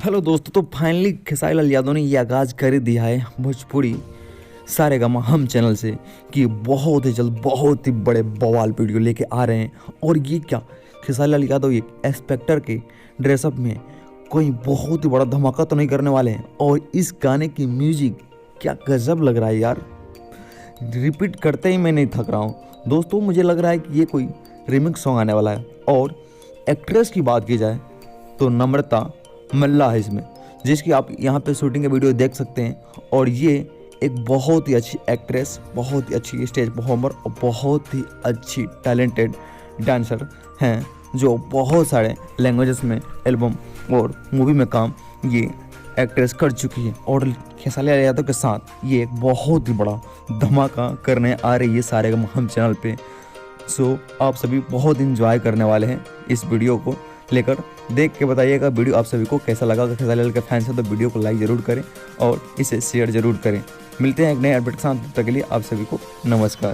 Hello दोस्तों, तो finally Khesari Lal Yadav ने ये आगाज़ कर ही दिया है भोजपुरी सारेगामा हम चैनल से कि बहुत ही जल्द बहुत ही बड़े बवाल वीडियो लेके आ रहे हैं। और ये क्या, खेसारी लाल यादव ये इंस्पेक्टर के ड्रेसअप में कोई बहुत ही बड़ा धमाका तो नहीं करने वाले हैं। और इस गाने की म्यूजिक क्या गजब लग रहा है यार, रिपीट करते ही मैं नहीं थक रहा हूँ दोस्तों। मुझे लग रहा है कि ये कोई रिमिक्स सॉन्ग आने वाला है। और एक्ट्रेस की बात की जाए तो नम्रता मल्ला है इसमें, जिसकी आप यहाँ पे शूटिंग के वीडियो देख सकते हैं। और ये एक बहुत ही अच्छी एक्ट्रेस, बहुत ही अच्छी स्टेज परफॉर्मर और बहुत ही अच्छी टैलेंटेड डांसर हैं, जो बहुत सारे लैंग्वेजेस में एल्बम और मूवी में काम ये एक्ट्रेस कर चुकी है। और खेसारी लाल यादव के साथ ये एक बहुत ही बड़ा धमाका करने आ रही है सारेगामा हम चैनल पे। सो आप सभी बहुत इंजॉय करने वाले हैं इस वीडियो को लेकर। देख के बताइएगा वीडियो आप सभी को कैसा लगा। अगर खेसारी लाल के फैंस हैं तो वीडियो को लाइक ज़रूर करें और इसे शेयर ज़रूर करें। मिलते हैं एक नए अपडेट के साथ, तब तक के लिए आप सभी को नमस्कार।